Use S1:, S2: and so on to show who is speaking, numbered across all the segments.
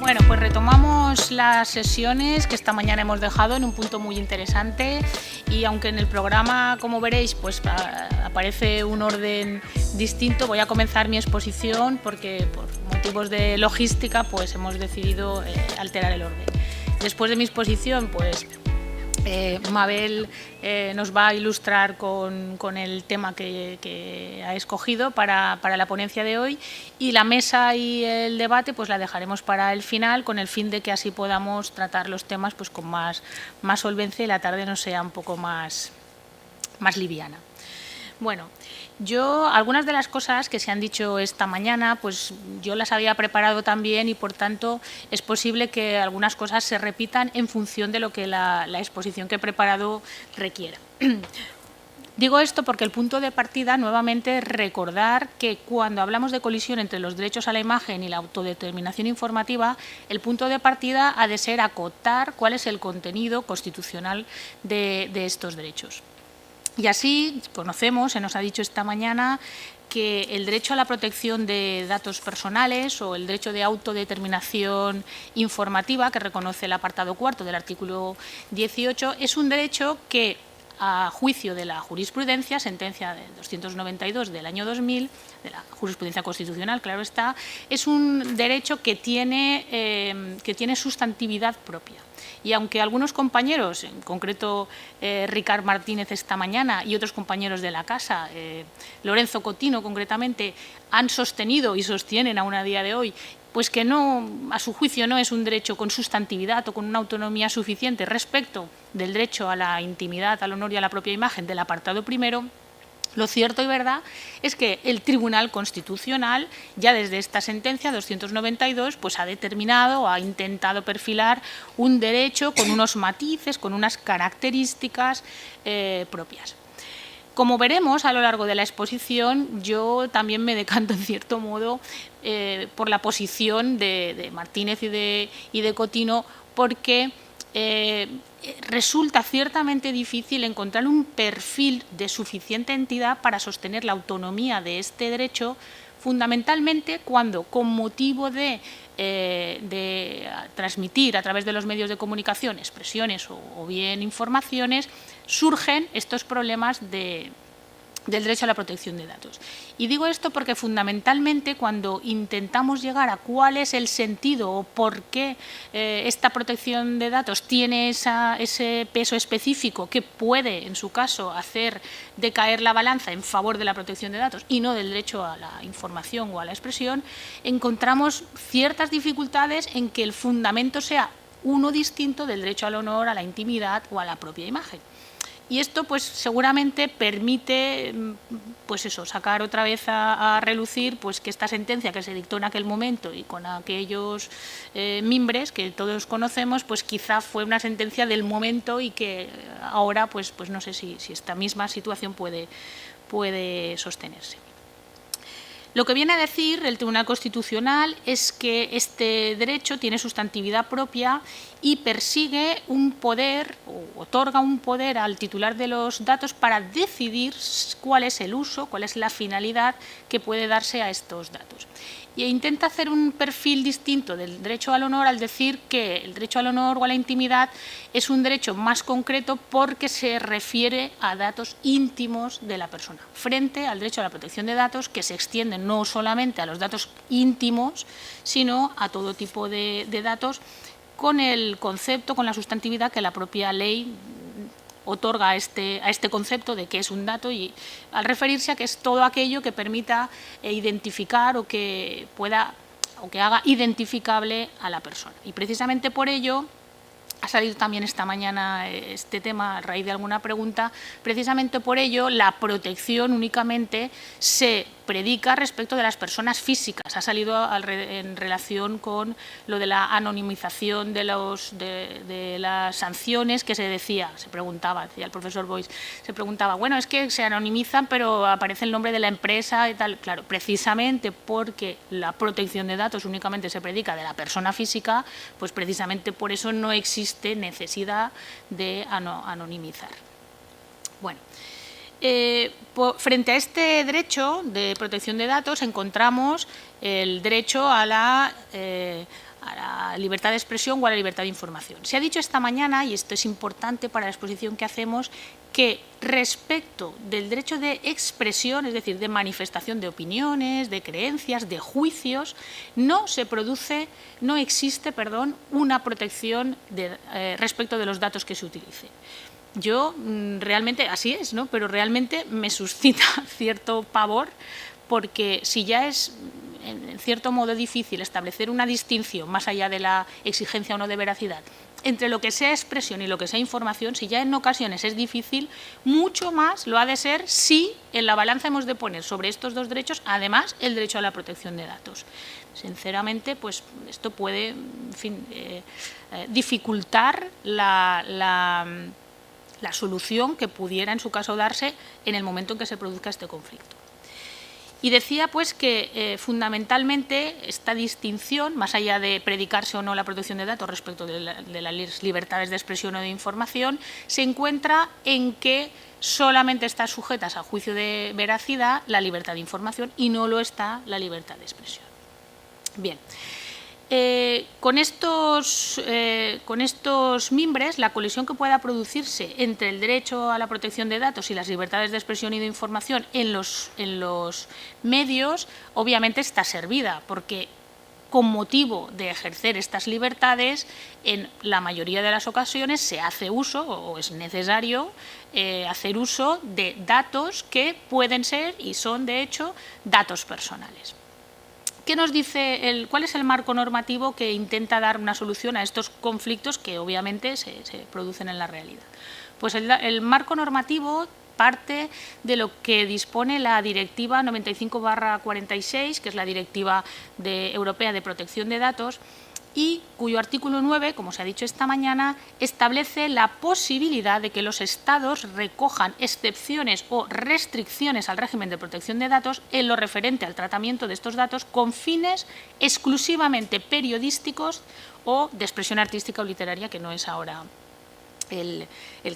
S1: Bueno, pues retomamos las sesiones que esta mañana hemos dejado en un punto muy interesante y aunque en el programa, como veréis, pues aparece un orden distinto, voy a comenzar mi exposición porque por motivos de logística pues hemos decidido alterar el orden. Después de mi exposición, pues Mabel nos va a ilustrar con el tema que ha escogido para la ponencia de hoy, y la mesa y el debate pues la dejaremos para el final, con el fin de que así podamos tratar los temas pues con más solvencia y la tarde nos sea un poco más liviana. Bueno, algunas de las cosas que se han dicho esta mañana, pues yo las había preparado también y, por tanto, es posible que algunas cosas se repitan en función de lo que la exposición que he preparado requiera. Digo esto porque el punto de partida, nuevamente, es recordar que cuando hablamos de colisión entre los derechos a la imagen y la autodeterminación informativa, el punto de partida ha de ser acotar cuál es el contenido constitucional de estos derechos. Y así conocemos, se nos ha dicho esta mañana, que el derecho a la protección de datos personales o el derecho de autodeterminación informativa, que reconoce el apartado cuarto del artículo 18, es un derecho que, a juicio de la jurisprudencia, sentencia del 292 del año 2000, de la jurisprudencia constitucional, claro está, es un derecho que tiene sustantividad propia. Y aunque algunos compañeros, en concreto Ricard Martínez esta mañana y otros compañeros de la casa, Lorenzo Cotino concretamente, han sostenido y sostienen aún a día de hoy pues que no, a su juicio no es un derecho con sustantividad o con una autonomía suficiente respecto del derecho a la intimidad, al honor y a la propia imagen del apartado primero, lo cierto y verdad es que el Tribunal Constitucional, ya desde esta sentencia 292, pues ha determinado, ha intentado perfilar un derecho con unos matices, con unas características propias. Como veremos a lo largo de la exposición, yo también me decanto en cierto modo por la posición de Martínez y de Cotino, porque resulta ciertamente difícil encontrar un perfil de suficiente entidad para sostener la autonomía de este derecho, fundamentalmente cuando, con motivo de transmitir a través de los medios de comunicación expresiones o bien informaciones, surgen estos problemas del derecho a la protección de datos. Y digo esto porque fundamentalmente cuando intentamos llegar a cuál es el sentido o por qué esta protección de datos tiene ese peso específico que puede, en su caso, hacer decaer la balanza en favor de la protección de datos y no del derecho a la información o a la expresión, encontramos ciertas dificultades en que el fundamento sea uno distinto del derecho al honor, a la intimidad o a la propia imagen. Y esto pues seguramente permite pues eso, sacar otra vez a relucir pues que esta sentencia que se dictó en aquel momento y con aquellos mimbres que todos conocemos, pues quizá fue una sentencia del momento y que ahora pues no sé si esta misma situación puede sostenerse. Lo que viene a decir el Tribunal Constitucional es que este derecho tiene sustantividad propia y persigue un poder, o otorga un poder al titular de los datos para decidir cuál es el uso, cuál es la finalidad que puede darse a estos datos. Y intenta hacer un perfil distinto del derecho al honor al decir que el derecho al honor o a la intimidad es un derecho más concreto porque se refiere a datos íntimos de la persona, frente al derecho a la protección de datos que se extiende no solamente a los datos íntimos, sino a todo tipo de datos con el concepto, con la sustantividad que la propia ley otorga a este concepto de qué es un dato, y al referirse a que es todo aquello que permita identificar o que haga identificable a la persona. Y precisamente por ello ha salido también esta mañana este tema a raíz de alguna pregunta, precisamente por ello la protección únicamente se predica respecto de las personas físicas. Ha salido en relación con lo de la anonimización de las sanciones que se preguntaba el profesor Boix, se preguntaba, bueno, es que se anonimizan pero aparece el nombre de la empresa y tal. Claro, precisamente porque la protección de datos únicamente se predica de la persona física, pues precisamente por eso no existe necesidad de anonimizar. Bueno, frente a este derecho de protección de datos encontramos el derecho a la libertad de expresión o a la libertad de información. Se ha dicho esta mañana, y esto es importante para la exposición que hacemos, que respecto del derecho de expresión, es decir, de manifestación de opiniones, de creencias, de juicios, no existe una protección respecto de los datos que se utilicen. Yo realmente, así es, ¿no? Pero realmente me suscita cierto pavor, porque si ya es en cierto modo difícil establecer una distinción, más allá de la exigencia o no de veracidad, entre lo que sea expresión y lo que sea información, si ya en ocasiones es difícil, mucho más lo ha de ser si en la balanza hemos de poner sobre estos dos derechos, además, el derecho a la protección de datos. Sinceramente, pues esto puede, en fin, dificultar la solución que pudiera, en su caso, darse en el momento en que se produzca este conflicto. Y decía pues que fundamentalmente esta distinción, más allá de predicarse o no la protección de datos respecto de las libertades de expresión o de información, se encuentra en que solamente están sujetas a juicio de veracidad la libertad de información y no lo está la libertad de expresión. Bien. Con estos mimbres, la colisión que pueda producirse entre el derecho a la protección de datos y las libertades de expresión y de información en los medios, obviamente está servida, porque con motivo de ejercer estas libertades, en la mayoría de las ocasiones se hace uso, o es necesario hacer uso de datos que pueden ser y son, de hecho, datos personales. ¿Qué nos dice cuál es el marco normativo que intenta dar una solución a estos conflictos que obviamente se producen en la realidad? Pues el marco normativo parte de lo que dispone la Directiva 95/46, que es la Directiva Europea de Protección de Datos, y cuyo artículo 9, como se ha dicho esta mañana, establece la posibilidad de que los Estados recojan excepciones o restricciones al régimen de protección de datos en lo referente al tratamiento de estos datos con fines exclusivamente periodísticos o de expresión artística o literaria, que no es ahora el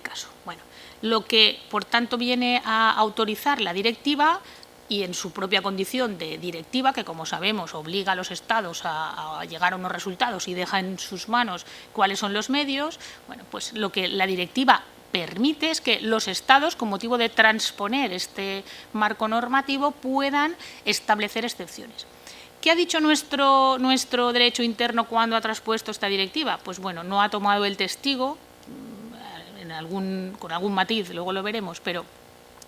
S1: caso. Bueno, lo que, por tanto, viene a autorizar la directiva, y en su propia condición de directiva, que como sabemos obliga a los Estados a llegar a unos resultados y deja en sus manos cuáles son los medios, bueno, pues lo que la directiva permite es que los Estados, con motivo de transponer este marco normativo, puedan establecer excepciones. ¿Qué ha dicho nuestro derecho interno cuando ha traspuesto esta directiva? Pues bueno, no ha tomado el testigo, con algún matiz, luego lo veremos, pero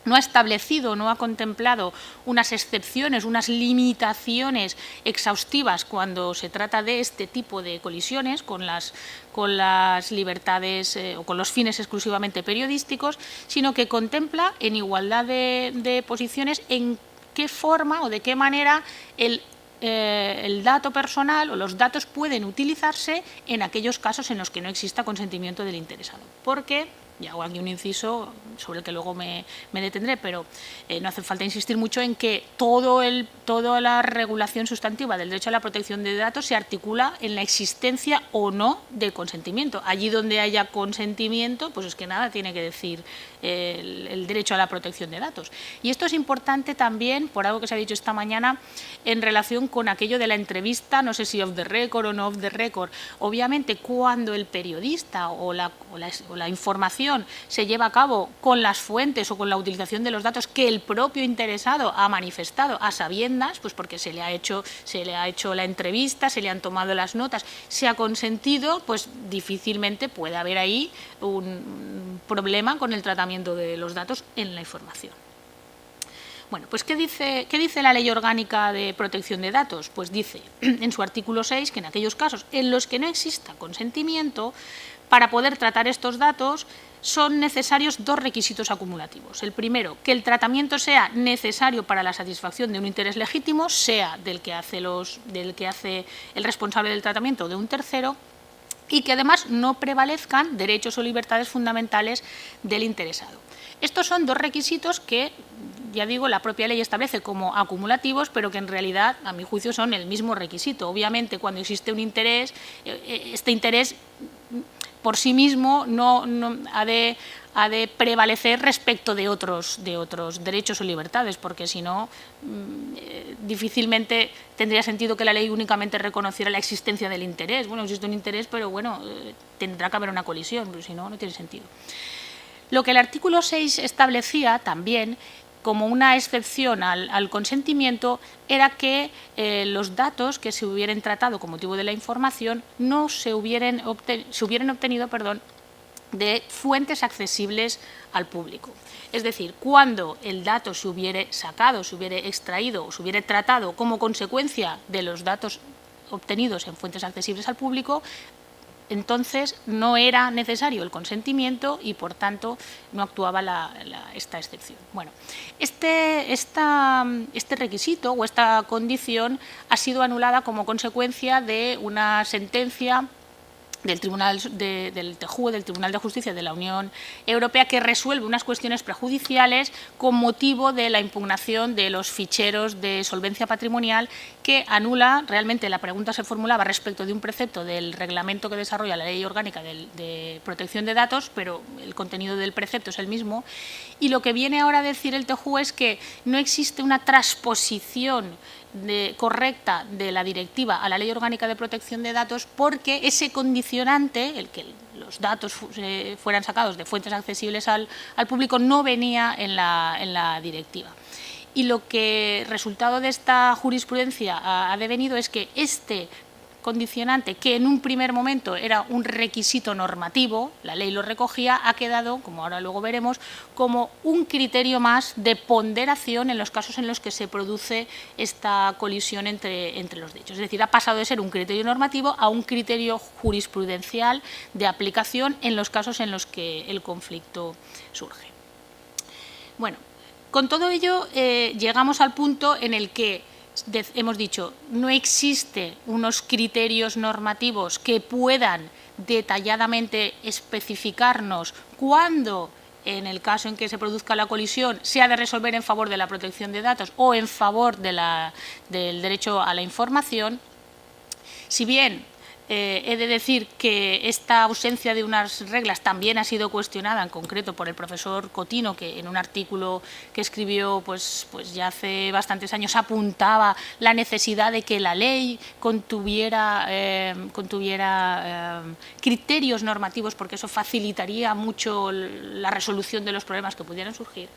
S1: no ha establecido, no ha contemplado unas excepciones, unas limitaciones exhaustivas cuando se trata de este tipo de colisiones con las libertades o con los fines exclusivamente periodísticos, sino que contempla en igualdad de posiciones en qué forma o de qué manera el dato personal o los datos pueden utilizarse en aquellos casos en los que no exista consentimiento del interesado. Porque, y hago aquí un inciso sobre el que luego me detendré, pero no hace falta insistir mucho en que toda la regulación sustantiva del derecho a la protección de datos se articula en la existencia o no del consentimiento. Allí donde haya consentimiento, pues es que nada tiene que decir el derecho a la protección de datos. Y esto es importante también, por algo que se ha dicho esta mañana, en relación con aquello de la entrevista, no sé si off the record o no off the record. Obviamente, cuando el periodista o la información se lleva a cabo con las fuentes o con la utilización de los datos que el propio interesado ha manifestado a sabiendas, pues porque se le ha hecho la entrevista, se le han tomado las notas, se ha consentido, pues difícilmente puede haber ahí un problema con el tratamiento de los datos en la información. Bueno, pues ¿qué dice la Ley Orgánica de Protección de Datos? Pues dice en su artículo 6 que en aquellos casos en los que no exista consentimiento, para poder tratar estos datos son necesarios dos requisitos acumulativos. El primero, que el tratamiento sea necesario para la satisfacción de un interés legítimo, sea del que hace el responsable del tratamiento o de un tercero, y que además no prevalezcan derechos o libertades fundamentales del interesado. Estos son dos requisitos que, ya digo, la propia ley establece como acumulativos, pero que en realidad, a mi juicio, son el mismo requisito. Obviamente, cuando existe un interés, este interés por sí mismo no ha de prevalecer respecto de otros derechos o libertades, porque si no, difícilmente tendría sentido que la ley únicamente reconociera la existencia del interés. Bueno, existe un interés, pero bueno, tendrá que haber una colisión, pero si no, no tiene sentido. Lo que el artículo 6 establecía también, como una excepción al consentimiento, era que los datos que se hubieran tratado con motivo de la información no se hubieran obtenido de fuentes accesibles al público. Es decir, cuando el dato se hubiera sacado, se hubiera extraído o se hubiera tratado como consecuencia de los datos obtenidos en fuentes accesibles al público, entonces no era necesario el consentimiento y, por tanto, no actuaba esta excepción. Bueno, este requisito o esta condición ha sido anulada como consecuencia de una sentencia del TJUE, del Tribunal de Justicia de la Unión Europea, que resuelve unas cuestiones prejudiciales con motivo de la impugnación de los ficheros de solvencia patrimonial, que anula, realmente la pregunta se formulaba respecto de un precepto del reglamento que desarrolla la Ley Orgánica de Protección de Datos, pero el contenido del precepto es el mismo, y lo que viene ahora a decir el TJUE es que no existe una transposición correcta de la directiva a la Ley Orgánica de Protección de Datos, porque ese condicionante, el que los datos fueran sacados de fuentes accesibles al público, no venía en la directiva. Y lo que resultado de esta jurisprudencia ha devenido es que este condicionante, que en un primer momento era un requisito normativo, la ley lo recogía, ha quedado, como ahora luego veremos, como un criterio más de ponderación en los casos en los que se produce esta colisión entre los derechos. Es decir, ha pasado de ser un criterio normativo a un criterio jurisprudencial de aplicación en los casos en los que el conflicto surge. Bueno, con todo ello llegamos al punto en el que hemos dicho, no existe unos criterios normativos que puedan detalladamente especificarnos cuándo, en el caso en que se produzca la colisión, se ha de resolver en favor de la protección de datos o en favor del derecho a la información. Si bien he de decir que esta ausencia de unas reglas también ha sido cuestionada, en concreto por el profesor Cotino, que en un artículo que escribió pues ya hace bastantes años apuntaba la necesidad de que la ley contuviera criterios normativos, porque eso facilitaría mucho la resolución de los problemas que pudieran surgir.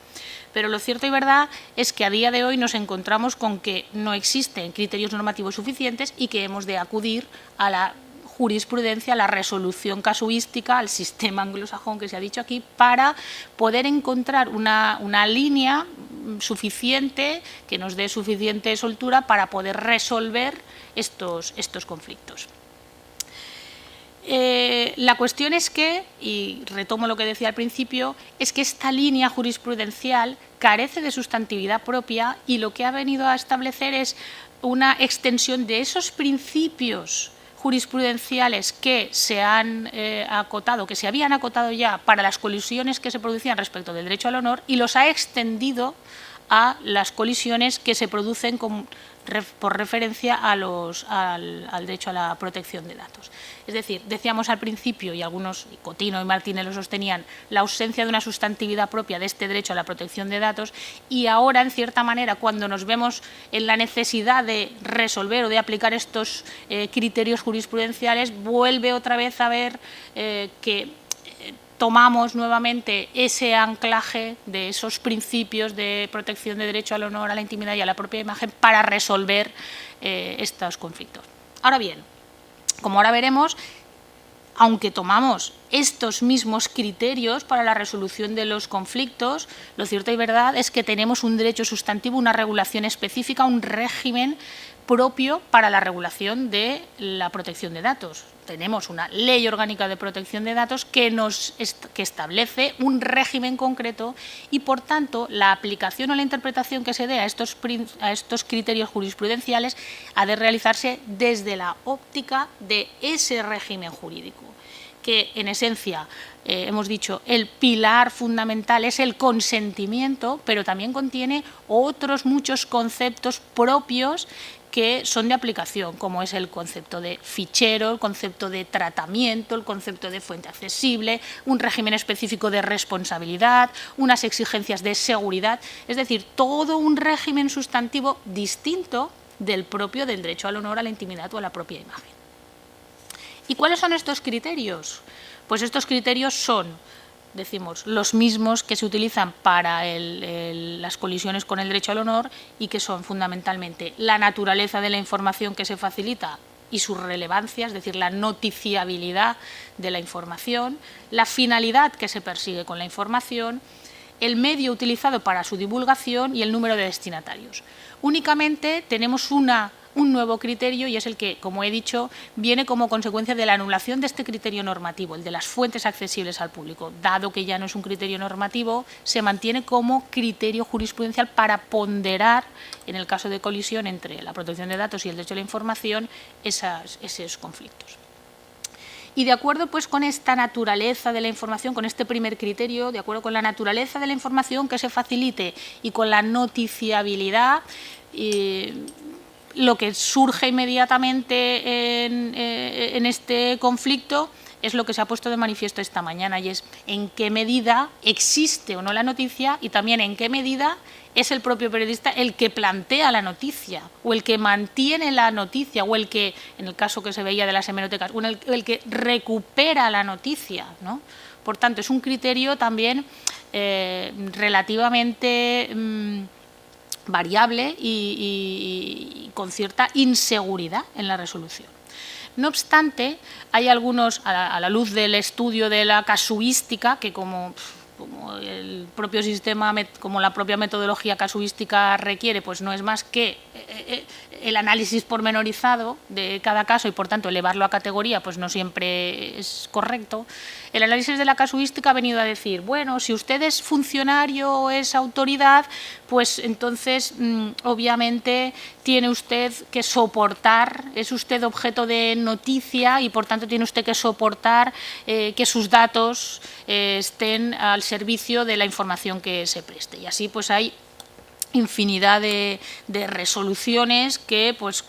S1: Pero lo cierto y verdad es que a día de hoy nos encontramos con que no existen criterios normativos suficientes y que hemos de acudir a la jurisprudencia, a la resolución casuística, al sistema anglosajón que se ha dicho aquí, para poder encontrar una línea suficiente, que nos dé suficiente soltura para poder resolver estos conflictos. La cuestión es que, y retomo lo que decía al principio, es que esta línea jurisprudencial carece de sustantividad propia y lo que ha venido a establecer es una extensión de esos principios jurisprudenciales que se han acotado, que se habían acotado ya para las colisiones que se producían respecto del derecho al honor, y los ha extendido a las colisiones que se producen por referencia al derecho a la protección de datos. Es decir, decíamos al principio, y algunos, Cotino y Martínez lo sostenían, la ausencia de una sustantividad propia de este derecho a la protección de datos, y ahora, en cierta manera, cuando nos vemos en la necesidad de resolver o de aplicar estos criterios jurisprudenciales, vuelve otra vez a ver que tomamos nuevamente ese anclaje de esos principios de protección de derecho al honor, a la intimidad y a la propia imagen para resolver estos conflictos. Ahora bien, como ahora veremos, aunque tomamos estos mismos criterios para la resolución de los conflictos, lo cierto y verdad es que tenemos un derecho sustantivo, una regulación específica, un régimen propio para la regulación de la protección de datos. Tenemos una ley orgánica de protección de datos que establece un régimen concreto y, por tanto, la aplicación o la interpretación que se dé a estos criterios jurisprudenciales ha de realizarse desde la óptica de ese régimen jurídico, que en esencia, hemos dicho, el pilar fundamental es el consentimiento, pero también contiene otros muchos conceptos propios que son de aplicación, como es el concepto de fichero, el concepto de tratamiento, el concepto de fuente accesible, un régimen específico de responsabilidad, unas exigencias de seguridad, es decir, todo un régimen sustantivo distinto del propio del derecho al honor, a la intimidad o a la propia imagen. ¿Y cuáles son estos criterios? Pues estos criterios son, decimos, los mismos que se utilizan para las colisiones con el derecho al honor y que son fundamentalmente la naturaleza de la información que se facilita y su relevancia, es decir, la noticiabilidad de la información, la finalidad que se persigue con la información, el medio utilizado para su divulgación y el número de destinatarios. Únicamente tenemos un nuevo criterio y es el que, como he dicho, viene como consecuencia de la anulación de este criterio normativo, el de las fuentes accesibles al público. Dado que ya no es un criterio normativo, se mantiene como criterio jurisprudencial para ponderar, en el caso de colisión entre la protección de datos y el derecho a la información, esos conflictos. Y de acuerdo pues, con esta naturaleza de la información, con este primer criterio, de acuerdo con la naturaleza de la información que se facilite y con la noticiabilidad, lo que surge inmediatamente en este conflicto es lo que se ha puesto de manifiesto esta mañana y es en qué medida existe o no la noticia y también en qué medida es el propio periodista el que plantea la noticia o el que mantiene la noticia o el que, en el caso que se veía de las hemerotecas, el que recupera la noticia, ¿no? Por tanto, es un criterio también relativamente variable y con cierta inseguridad en la resolución. No obstante, hay algunos, a la luz del estudio de la casuística, que como el propio sistema, como la propia metodología casuística requiere, pues no es más que el análisis pormenorizado de cada caso y, por tanto, elevarlo a categoría, pues no siempre es correcto. El análisis de la casuística ha venido a decir, bueno, si usted es funcionario o es autoridad, pues entonces, obviamente, tiene usted que soportar, es usted objeto de noticia y, por tanto, tiene usted que soportar que sus datos estén al servicio de la información que se preste. Y así, pues, hay infinidad de resoluciones que pues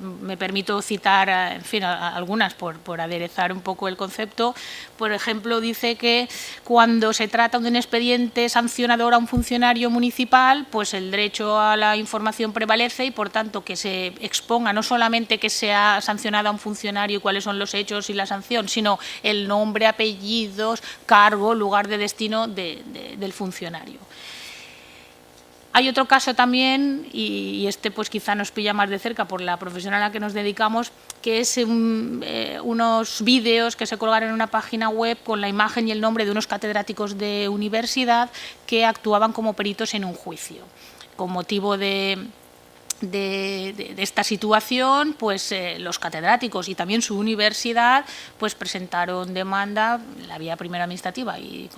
S1: me permito citar, en fin, algunas por aderezar un poco el concepto. Por ejemplo, dice que cuando se trata de un expediente sancionador a un funcionario municipal, pues el derecho a la información prevalece y, por tanto, que se exponga no solamente que se ha sancionado a un funcionario y cuáles son los hechos y la sanción, sino el nombre, apellidos, cargo, lugar de destino del funcionario. Hay otro caso también, y este pues quizá nos pilla más de cerca por la profesión a la que nos dedicamos, que es unos vídeos que se colgaron en una página web con la imagen y el nombre de unos catedráticos de universidad que actuaban como peritos en un juicio. Con motivo de esta situación, pues los catedráticos y también su universidad pues presentaron demanda, la vía primero administrativa y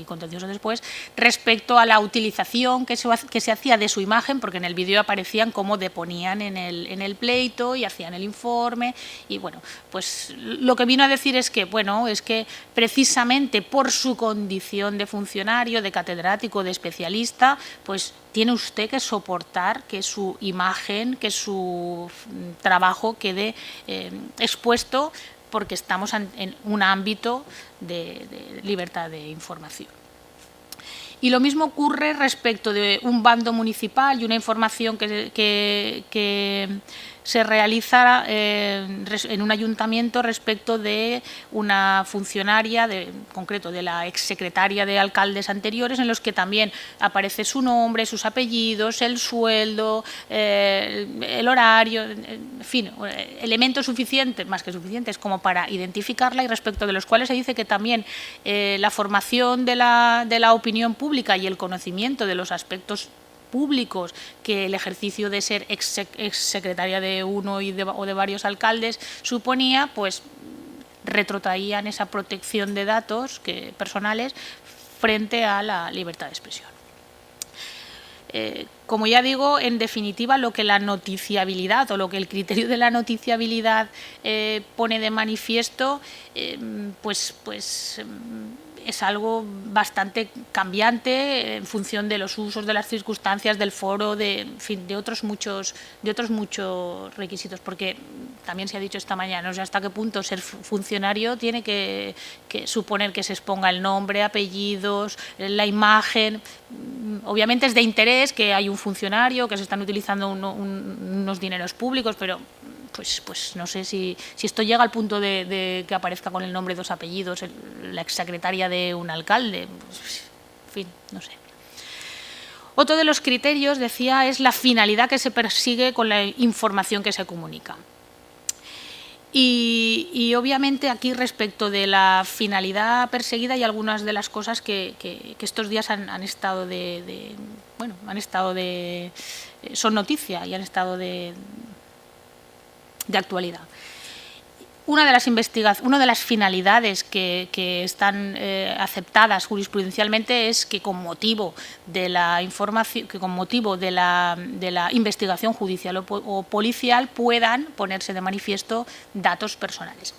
S1: contencioso después, respecto a la utilización que se hacía de su imagen, porque en el vídeo aparecían como deponían en el pleito y hacían el informe y bueno, pues lo que vino a decir es que, bueno, es que precisamente por su condición de funcionario, de catedrático, de especialista, pues tiene usted que soportar que su imagen, que su trabajo quede expuesto porque estamos en un ámbito de libertad de información. Y lo mismo ocurre respecto de un bando municipal y una información que se realiza en un ayuntamiento respecto de una funcionaria, en concreto de la exsecretaria de alcaldes anteriores, en los que también aparece su nombre, sus apellidos, el sueldo, el horario, en fin, elementos suficientes, más que suficientes, como para identificarla y respecto de los cuales se dice que también la formación de la opinión pública y el conocimiento de los aspectos públicos que el ejercicio de ser exsecretaria de uno o de varios alcaldes suponía, pues retrotraían esa protección de datos personales frente a la libertad de expresión. Como ya digo, en definitiva, lo que la noticiabilidad o lo que el criterio de la noticiabilidad pone de manifiesto, pues es algo bastante cambiante en función de los usos, de las circunstancias, del foro, en fin, de otros muchos requisitos, porque también se ha dicho esta mañana, no sé hasta qué punto ser funcionario tiene que suponer que se exponga el nombre, apellidos, la imagen. Obviamente es de interés que hay un funcionario, que se están utilizando unos dineros públicos, pero pues no sé si esto llega al punto de que aparezca con el nombre, 2 apellidos, la exsecretaria de un alcalde, pues, en fin, no sé. Otro de los criterios, decía, es la finalidad que se persigue con la información que se comunica. Y obviamente aquí respecto de la finalidad perseguida hay algunas de las cosas que estos días han estado son noticia y han estado de actualidad. Una de las finalidades que están aceptadas jurisprudencialmente es que con motivo de la investigación judicial o policial puedan ponerse de manifiesto datos personales.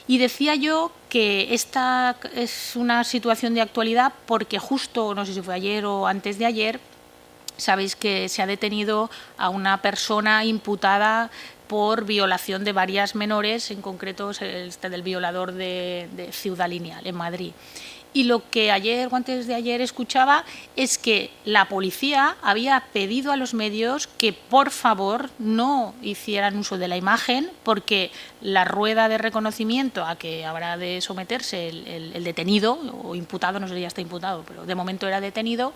S1: Y decía yo que esta es una situación de actualidad porque justo, no sé si fue ayer o antes de ayer, sabéis que se ha detenido a una persona imputada por violación de varias menores, en concreto del violador de Ciudad Lineal, en Madrid. Y lo que ayer o antes de ayer escuchaba es que la policía había pedido a los medios que por favor no hicieran uso de la imagen porque la rueda de reconocimiento a que habrá de someterse el detenido o imputado, no sé si ya está imputado, pero de momento era detenido,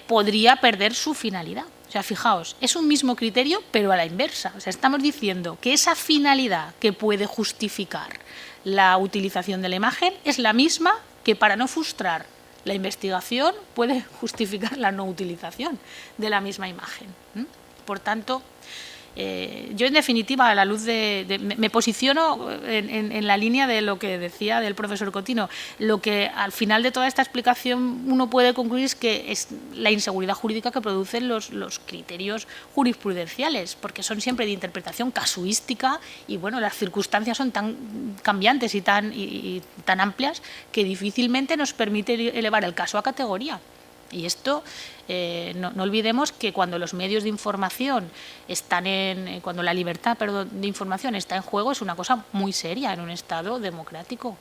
S1: podría perder su finalidad. O sea, fijaos, es un mismo criterio, pero a la inversa. O sea, estamos diciendo que esa finalidad que puede justificar la utilización de la imagen es la misma que para no frustrar la investigación puede justificar la no utilización de la misma imagen. Por tanto, yo en definitiva a la luz me posiciono en la línea de lo que decía del profesor Cotino. Lo que al final de toda esta explicación uno puede concluir es que es la inseguridad jurídica que producen los criterios jurisprudenciales, porque son siempre de interpretación casuística y bueno, las circunstancias son tan cambiantes y tan amplias que difícilmente nos permite elevar el caso a categoría. Y esto, no olvidemos que cuando los medios de información cuando la libertad de información está en juego, es una cosa muy seria en un Estado democrático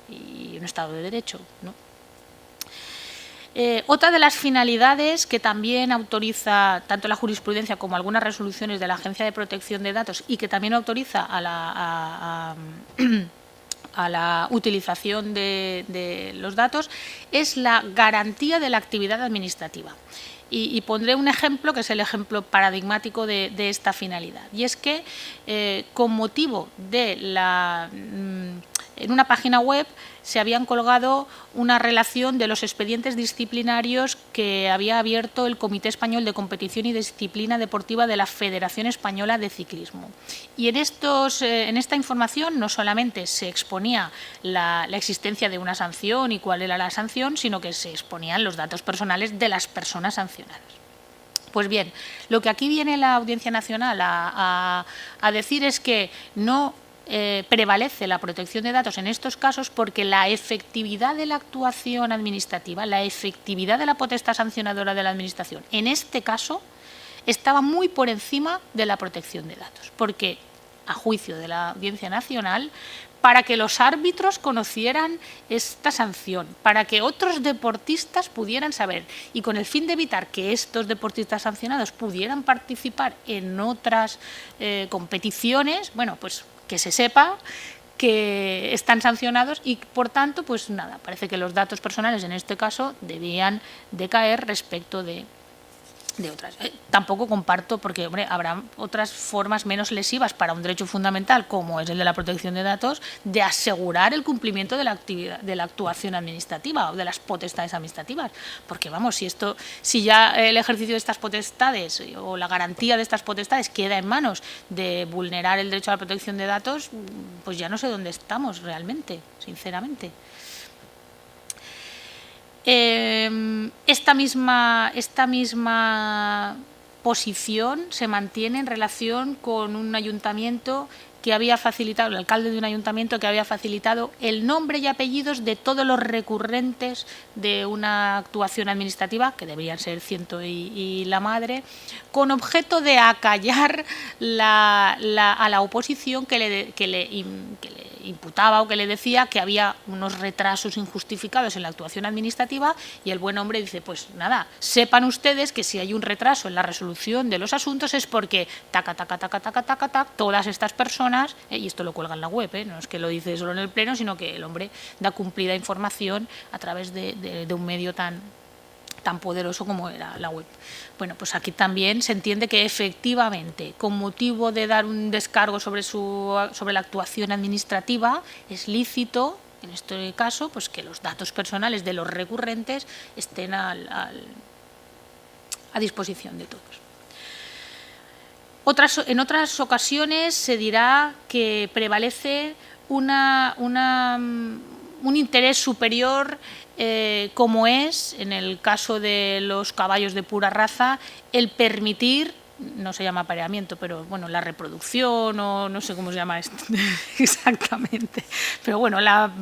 S1: y un Estado de Derecho, ¿no? Otra de las finalidades que también autoriza tanto la jurisprudencia como algunas resoluciones de la Agencia de Protección de Datos y que también autoriza a la utilización de los datos es la garantía de la actividad administrativa. Y pondré un ejemplo que es el ejemplo paradigmático de esta finalidad. Y es que con motivo de en una página web se habían colgado una relación de los expedientes disciplinarios que había abierto el Comité Español de Competición y Disciplina Deportiva de la Federación Española de Ciclismo. Y en esta información no solamente se exponía la existencia de una sanción y cuál era la sanción, sino que se exponían los datos personales de las personas sancionadas. Pues bien, lo que aquí viene la Audiencia Nacional a decir es que no prevalece la protección de datos en estos casos porque la efectividad de la actuación administrativa, la efectividad de la potestad sancionadora de la Administración, en este caso, estaba muy por encima de la protección de datos. Porque, a juicio de la Audiencia Nacional, para que los árbitros conocieran esta sanción, para que otros deportistas pudieran saber y con el fin de evitar que estos deportistas sancionados pudieran participar en otras competiciones, bueno, pues que se sepa que están sancionados y, por tanto, pues nada, parece que los datos personales en este caso debían decaer respecto de otras. Tampoco comparto, porque hombre, habrá otras formas menos lesivas para un derecho fundamental, como es el de la protección de datos, de asegurar el cumplimiento de la actuación administrativa o de las potestades administrativas. Porque vamos, si ya el ejercicio de estas potestades o la garantía de estas potestades queda en manos de vulnerar el derecho a la protección de datos, pues ya no sé dónde estamos realmente, sinceramente. Esta misma posición se mantiene en relación con un ayuntamiento que había facilitado, el alcalde de un ayuntamiento que había facilitado el nombre y apellidos de todos los recurrentes de una actuación administrativa, que deberían ser ciento y la madre, con objeto de acallar a la oposición que le imputaba o que le decía que había unos retrasos injustificados en la actuación administrativa, y el buen hombre dice, pues nada, sepan ustedes que si hay un retraso en la resolución de los asuntos es porque taca, todas estas personas, y esto lo cuelga en la web, no es que lo dice solo en el pleno, sino que el hombre da cumplida información a través de un medio tan poderoso como era la web. Bueno, pues aquí también se entiende que efectivamente, con motivo de dar un descargo sobre la actuación administrativa, es lícito, en este caso, pues que los datos personales de los recurrentes estén a disposición de todos. En otras ocasiones se dirá que prevalece un interés superior, como es, en el caso de los caballos de pura raza, el permitir, no se llama apareamiento, pero bueno, la reproducción, o no sé cómo se llama esto exactamente, pero bueno, la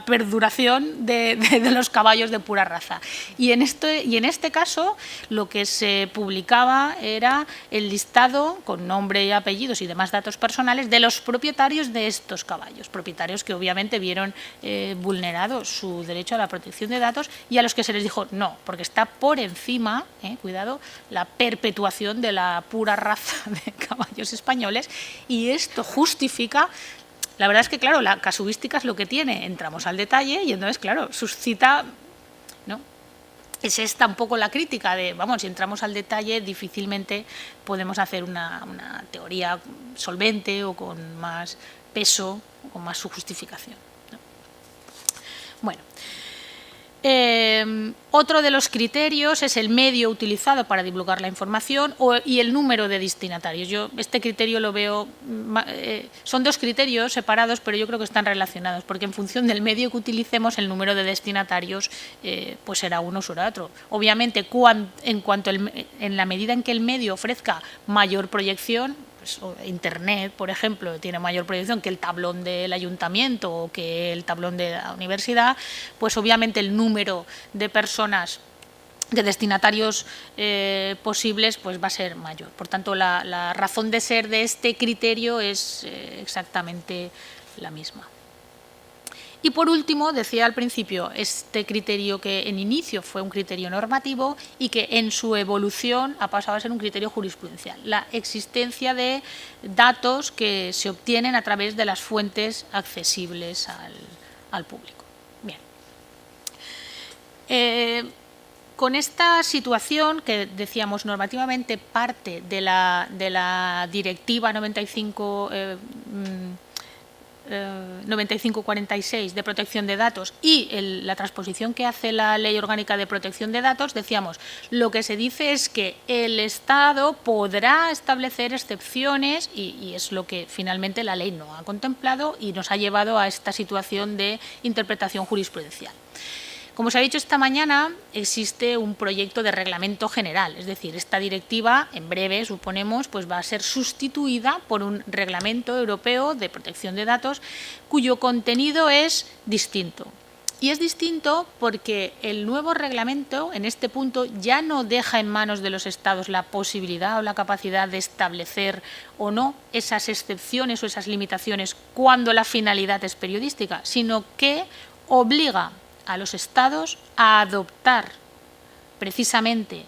S1: perduración de los caballos de pura raza. Y en este caso lo que se publicaba era el listado con nombre y apellidos y demás datos personales de los propietarios de estos caballos, propietarios que obviamente vieron vulnerado su derecho a la protección de datos, y a los que se les dijo no, porque está por encima, cuidado, la perpetuación de la pura raza de caballos españoles, y esto justifica. La verdad es que, claro, la casuística es lo que tiene, entramos al detalle y entonces, claro, suscita, ¿no? Es esta un poco la crítica de, vamos, si entramos al detalle difícilmente podemos hacer una teoría solvente o con más peso o más su justificación, ¿no? Bueno. Otro de los criterios es el medio utilizado para divulgar la información y el número de destinatarios. Yo este criterio lo veo, son dos criterios separados, pero yo creo que están relacionados, porque en función del medio que utilicemos, el número de destinatarios pues será uno o será otro. Obviamente, en la medida en que el medio ofrezca mayor proyección, Internet, por ejemplo, tiene mayor proyección que el tablón del ayuntamiento o que el tablón de la universidad, pues obviamente el número de personas, de destinatarios posibles, pues va a ser mayor. Por tanto, la razón de ser de este criterio es exactamente la misma. Y por último, decía al principio, este criterio que en inicio fue un criterio normativo y que en su evolución ha pasado a ser un criterio jurisprudencial, la existencia de datos que se obtienen a través de las fuentes accesibles al público. Bien. Con esta situación, que decíamos normativamente parte de la Directiva 9546 de protección de datos y la transposición que hace la Ley Orgánica de Protección de Datos, decíamos, lo que se dice es que el Estado podrá establecer excepciones y es lo que finalmente la ley no ha contemplado y nos ha llevado a esta situación de interpretación jurisprudencial. Como se ha dicho esta mañana, existe un proyecto de reglamento general, es decir, esta directiva en breve, suponemos, pues va a ser sustituida por un reglamento europeo de protección de datos cuyo contenido es distinto. Y es distinto porque el nuevo reglamento, en este punto, ya no deja en manos de los Estados la posibilidad o la capacidad de establecer o no esas excepciones o esas limitaciones cuando la finalidad es periodística, sino que obliga a los Estados a adoptar, precisamente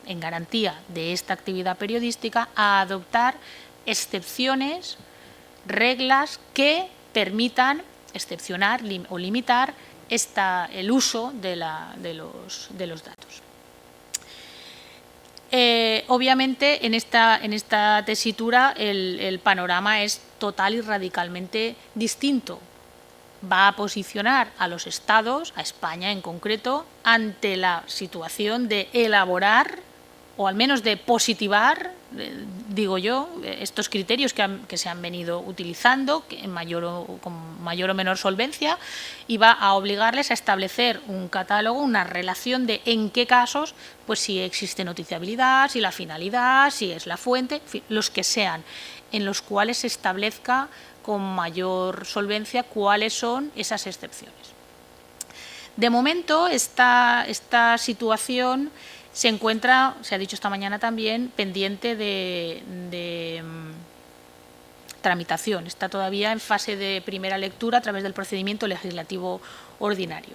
S1: en garantía de esta actividad periodística, a adoptar excepciones, reglas que permitan excepcionar o limitar el uso de los datos. Obviamente, en esta tesitura el panorama es total y radicalmente distinto. Va a posicionar a los Estados, a España en concreto, ante la situación de elaborar o al menos de positivar, digo yo, estos criterios que se han venido utilizando con mayor o menor solvencia, y va a obligarles a establecer un catálogo, una relación de en qué casos, pues si existe noticiabilidad, si la finalidad, si es la fuente, en fin, los que sean. en los cuales se establezca con mayor solvencia cuáles son esas excepciones. De momento, esta situación se encuentra, se ha dicho esta mañana también, pendiente de tramitación. Está todavía en fase de primera lectura a través del procedimiento legislativo ordinario.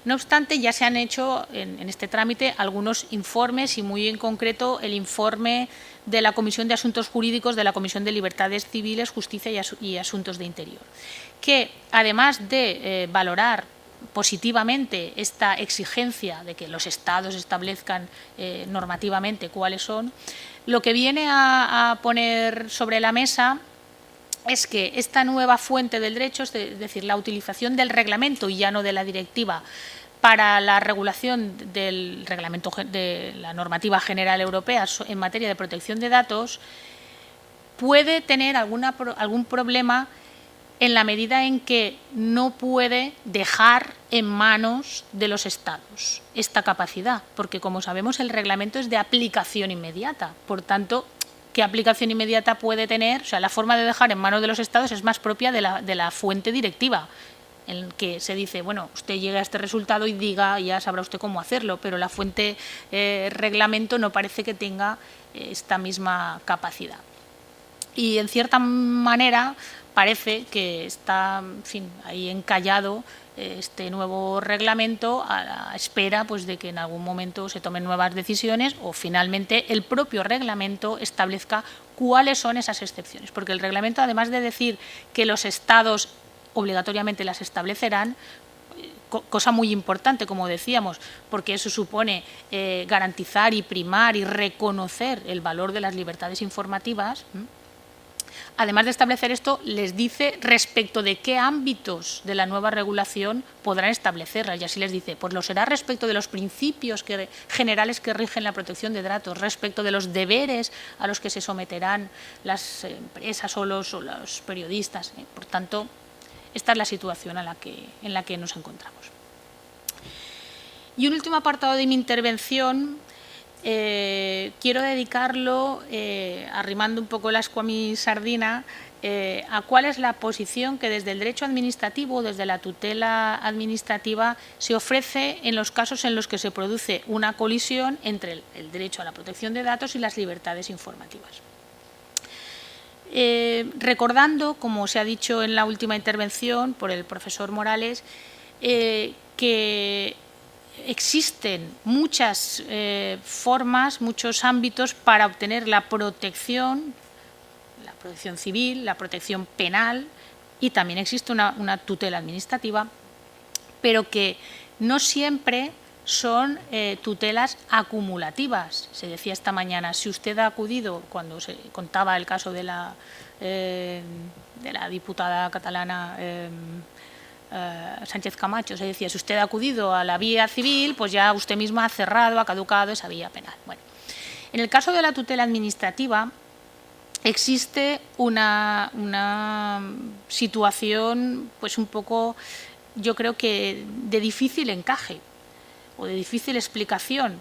S1: No obstante, ya se han hecho en este trámite algunos informes y muy en concreto el informe de la Comisión de Asuntos Jurídicos de la Comisión de Libertades Civiles, Justicia y Asuntos de Interior, que además de valorar positivamente esta exigencia de que los Estados establezcan normativamente cuáles son, lo que viene a poner sobre la mesa es que esta nueva fuente del derecho, es decir, la utilización del reglamento y ya no de la directiva para la regulación del reglamento de la normativa general europea en materia de protección de datos, puede tener algún problema en la medida en que no puede dejar en manos de los Estados esta capacidad, porque como sabemos el reglamento es de aplicación inmediata, por tanto, ¿qué aplicación inmediata puede tener? O sea, la forma de dejar en manos de los Estados es más propia de la fuente directiva, en que se dice, bueno, usted llega a este resultado y diga, ya sabrá usted cómo hacerlo, pero la fuente reglamento no parece que tenga esta misma capacidad. Y en cierta manera parece que está, en fin, ahí encallado este nuevo reglamento a la espera pues, de que en algún momento se tomen nuevas decisiones o finalmente el propio reglamento establezca cuáles son esas excepciones. Porque el reglamento, además de decir que los Estados obligatoriamente las establecerán, cosa muy importante, como decíamos, porque eso supone garantizar y primar y reconocer el valor de las libertades informativas. Además de establecer esto, les dice respecto de qué ámbitos de la nueva regulación podrán establecerlas. Y así les dice, pues lo será respecto de los principios generales que rigen la protección de datos, respecto de los deberes a los que se someterán las empresas o los periodistas. Por tanto, esta es la situación en la que nos encontramos. Y un último apartado de mi intervención quiero dedicarlo, arrimando un poco el ascua a mi sardina, a cuál es la posición que desde el derecho administrativo, desde la tutela administrativa, se ofrece en los casos en los que se produce una colisión entre el derecho a la protección de datos y las libertades informativas. Recordando, como se ha dicho en la última intervención por el profesor Morales, que existen muchas formas, muchos ámbitos para obtener la protección civil, la protección penal y también existe una tutela administrativa, pero que no siempre son tutelas acumulativas. Se decía esta mañana, si usted ha acudido, cuando se contaba el caso de la diputada catalana Sánchez Camacho, se decía, si usted ha acudido a la vía civil, pues ya usted misma ha cerrado, ha caducado esa vía penal. Bueno, en el caso de la tutela administrativa existe una situación, pues un poco, yo creo que de difícil encaje o de difícil explicación,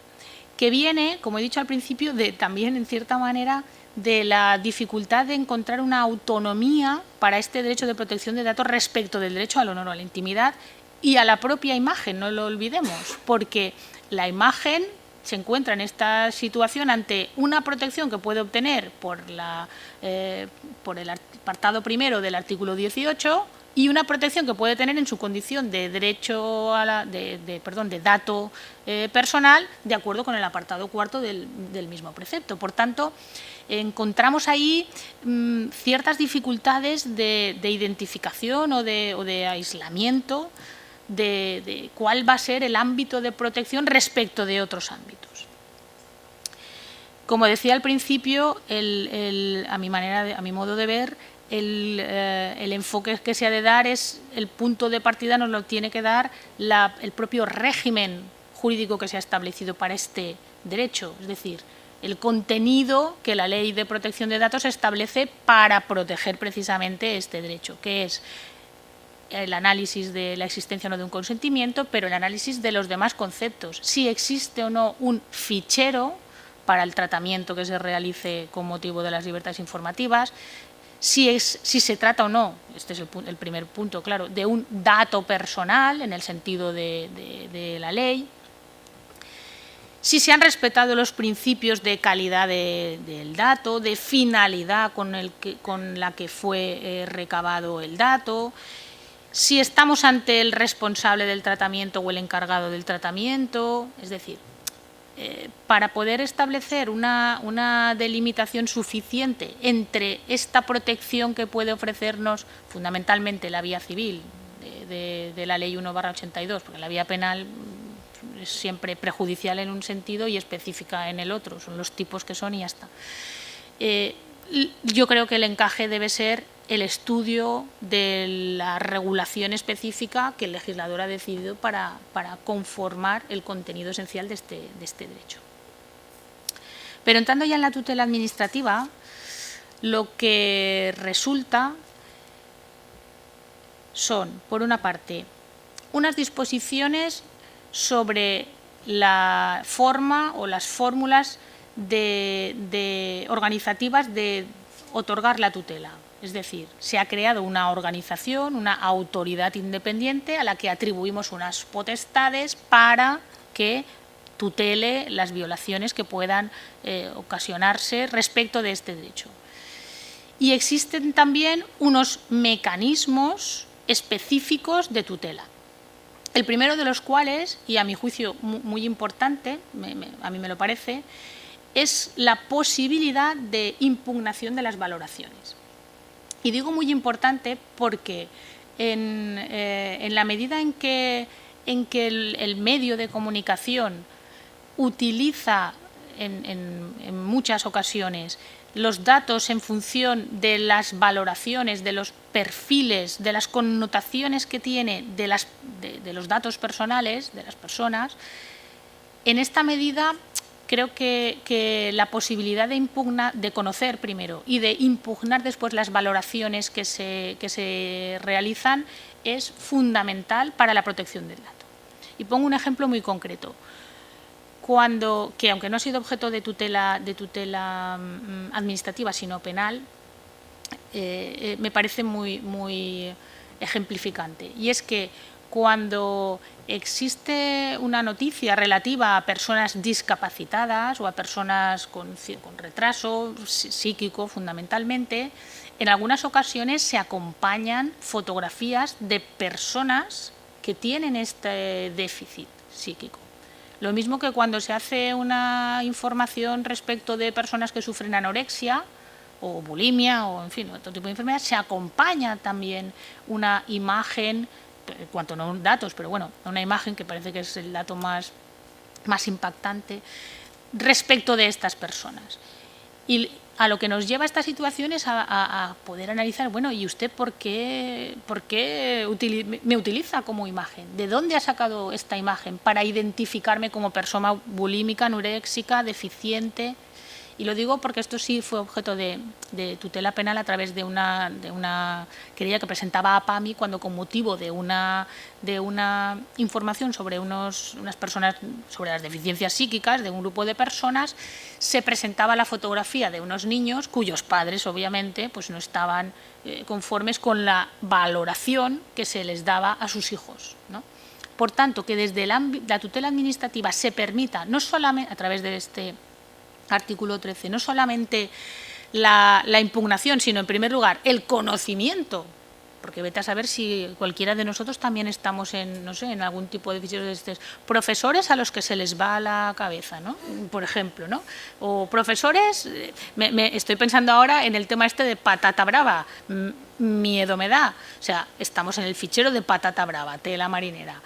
S1: que viene, como he dicho al principio, también en cierta manera de la dificultad de encontrar una autonomía para este derecho de protección de datos respecto del derecho al honor o a la intimidad y a la propia imagen, no lo olvidemos, porque la imagen se encuentra en esta situación ante una protección que puede obtener por el apartado primero del artículo 18 y una protección que puede tener en su condición de derecho a de dato personal de acuerdo con el apartado cuarto del mismo precepto. Por tanto, encontramos ahí ciertas dificultades de identificación o de aislamiento de cuál va a ser el ámbito de protección respecto de otros ámbitos. Como decía al principio, a mi modo de ver, el enfoque que se ha de dar es el punto de partida, nos lo tiene que dar el propio régimen jurídico que se ha establecido para este derecho, es decir, el contenido que la Ley de Protección de Datos establece para proteger precisamente este derecho, que es el análisis de la existencia o no de un consentimiento, pero el análisis de los demás conceptos, si existe o no un fichero para el tratamiento que se realice con motivo de las libertades informativas, si se trata o no, este es el primer punto, claro, de un dato personal en el sentido de la ley, si se han respetado los principios de calidad del dato, de finalidad con la que fue recabado el dato, si estamos ante el responsable del tratamiento o el encargado del tratamiento, es decir, para poder establecer una delimitación suficiente entre esta protección que puede ofrecernos fundamentalmente la vía civil de la Ley 1/82, porque la vía penal es siempre prejudicial en un sentido y específica en el otro, son los tipos que son y ya está. Yo creo que el encaje debe ser el estudio de la regulación específica que el legislador ha decidido para conformar el contenido esencial de este derecho. Pero entrando ya en la tutela administrativa, lo que resulta son, por una parte, unas disposiciones sobre la forma o las fórmulas organizativas de otorgar la tutela. Es decir, se ha creado una organización, una autoridad independiente a la que atribuimos unas potestades para que tutele las violaciones que puedan ocasionarse respecto de este derecho. Y existen también unos mecanismos específicos de tutela. El primero de los cuales, y a mi juicio muy importante, a mí me lo parece, es la posibilidad de impugnación de las valoraciones. Y digo muy importante porque en la medida en que el medio de comunicación utiliza en muchas ocasiones los datos en función de las valoraciones, de los perfiles, de las connotaciones que tiene de los datos personales de las personas, en esta medida creo que la posibilidad de conocer primero y de impugnar después las valoraciones que se realizan es fundamental para la protección del dato. Y pongo un ejemplo muy concreto. Que aunque no ha sido objeto de tutela administrativa, sino penal, me parece muy ejemplificante. Y es que cuando existe una noticia relativa a personas discapacitadas o a personas con retraso psíquico fundamentalmente, en algunas ocasiones se acompañan fotografías de personas que tienen este déficit psíquico. Lo mismo que cuando se hace una información respecto de personas que sufren anorexia o bulimia o, en fin, otro tipo de enfermedad, se acompaña también una imagen, en cuanto no datos, pero bueno, una imagen que parece que es el dato más impactante respecto de estas personas. Y a lo que nos lleva esta situación es a poder analizar, bueno, ¿y usted por qué me utiliza como imagen? ¿De dónde ha sacado esta imagen para identificarme como persona bulímica, anoréxica, deficiente? Y lo digo porque esto sí fue objeto de tutela penal a través de una querella que presentaba APAMI cuando, con motivo de una información sobre unas personas, sobre las deficiencias psíquicas de un grupo de personas, se presentaba la fotografía de unos niños cuyos padres, obviamente, pues no estaban conformes con la valoración que se les daba a sus hijos, ¿no? Por tanto, que desde la tutela administrativa se permita, no solamente a través de este artículo 13, no solamente la impugnación, sino en primer lugar el conocimiento, porque vete a saber si cualquiera de nosotros también estamos en, no sé, en algún tipo de deficiencias de estos profesores a los que se les va a la cabeza, ¿no? Por ejemplo, ¿no? O profesores, estoy pensando ahora en el tema este de patata brava, miedo me da, o sea, estamos en el fichero de patata brava, tela marinera,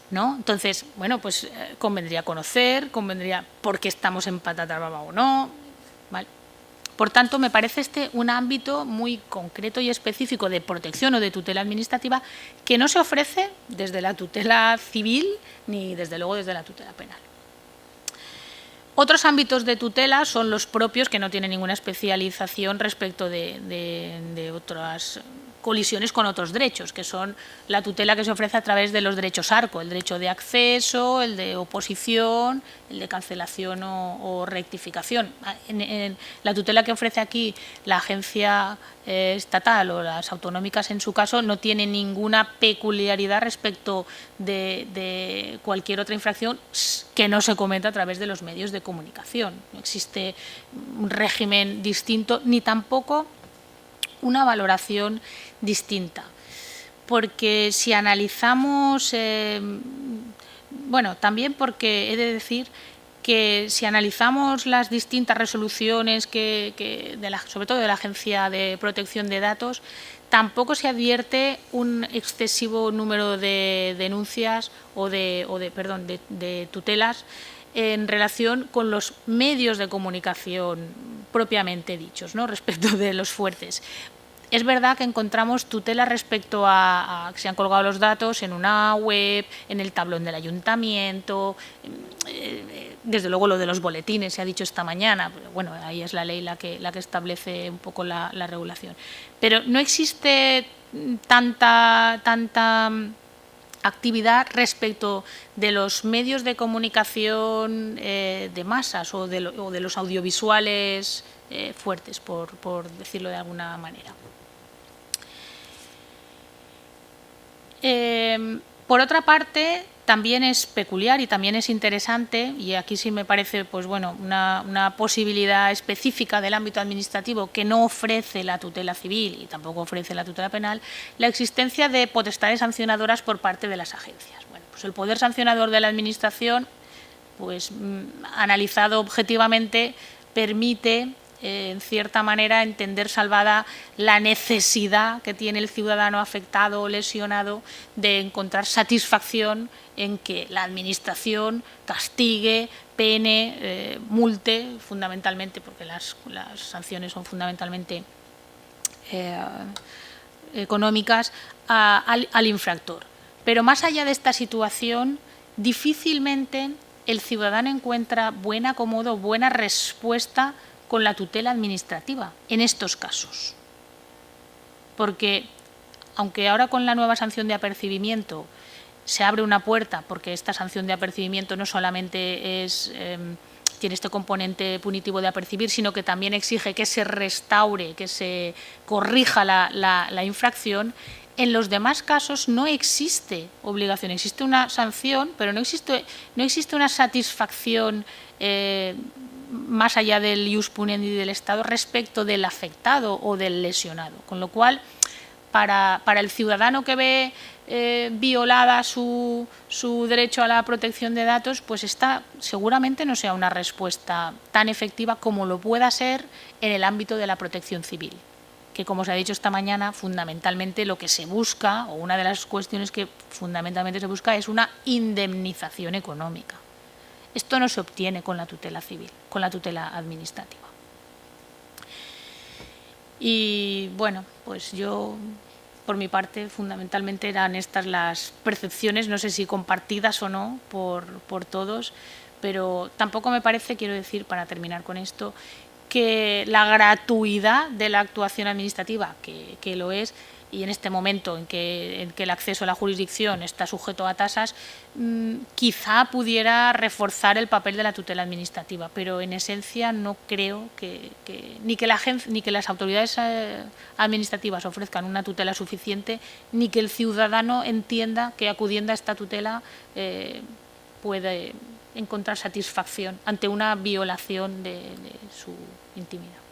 S1: ¿no? Entonces, bueno, pues convendría conocer, convendría por qué estamos en patata brava o no, ¿vale? Por tanto, me parece un ámbito muy concreto y específico de protección o de tutela administrativa que no se ofrece desde la tutela civil ni, desde luego, desde la tutela penal. Otros ámbitos de tutela son los propios, que no tienen ninguna especialización respecto de otras colisiones con otros derechos, que son la tutela que se ofrece a través de los derechos ARCO, el derecho de acceso, el de oposición, el de cancelación o rectificación. En la tutela que ofrece aquí la agencia estatal o las autonómicas, en su caso, no tiene ninguna peculiaridad respecto de cualquier otra infracción que no se cometa a través de los medios de comunicación. No existe un régimen distinto ni tampoco una valoración distinta, porque si analizamos, bueno, también porque he de decir que si analizamos las distintas resoluciones sobre todo de la Agencia de Protección de Datos, tampoco se advierte un excesivo número de denuncias o de tutelas en relación con los medios de comunicación propiamente dichos, ¿no?, respecto de los fuertes. Es verdad que encontramos tutelas respecto a que se han colgado los datos en una web, en el tablón del ayuntamiento, desde luego lo de los boletines se ha dicho esta mañana, pero bueno, ahí es la ley la que establece un poco la regulación. Pero no existe tanta actividad respecto de los medios de comunicación de masas o de los audiovisuales fuertes, por decirlo de alguna manera. Por otra parte, también es peculiar y también es interesante, y aquí sí me parece pues bueno, una posibilidad específica del ámbito administrativo que no ofrece la tutela civil y tampoco ofrece la tutela penal, la existencia de potestades sancionadoras por parte de las agencias. Bueno, pues el poder sancionador de la Administración, pues analizado objetivamente, permite en cierta manera entender salvada la necesidad que tiene el ciudadano afectado o lesionado de encontrar satisfacción en que la Administración castigue, pene, multe, fundamentalmente, porque las sanciones son fundamentalmente económicas, al infractor. Pero más allá de esta situación, difícilmente el ciudadano encuentra buen acomodo, buena respuesta con la tutela administrativa en estos casos. Porque, aunque ahora con la nueva sanción de apercibimiento se abre una puerta, porque esta sanción de apercibimiento no solamente tiene este componente punitivo de apercibir, sino que también exige que se restaure, que se corrija la infracción, en los demás casos no existe obligación, existe una sanción, pero no existe una satisfacción más allá del ius puniendi del Estado respecto del afectado o del lesionado. Con lo cual, para el ciudadano que ve violada su derecho a la protección de datos, pues esta seguramente no sea una respuesta tan efectiva como lo pueda ser en el ámbito de la protección civil, que, como se ha dicho esta mañana, fundamentalmente lo que se busca, o una de las cuestiones que fundamentalmente se busca, es una indemnización económica. Esto no se obtiene con la tutela civil, con la tutela administrativa. Y bueno, pues yo, por mi parte, fundamentalmente eran estas las percepciones, no sé si compartidas o no por todos, pero tampoco me parece, quiero decir, para terminar con esto, que la gratuidad de la actuación administrativa, que lo es, y en este momento en que el acceso a la jurisdicción está sujeto a tasas, quizá pudiera reforzar el papel de la tutela administrativa, pero en esencia no creo ni que las autoridades administrativas ofrezcan una tutela suficiente, ni que el ciudadano entienda que acudiendo a esta tutela puede encontrar satisfacción ante una violación de su intimidad.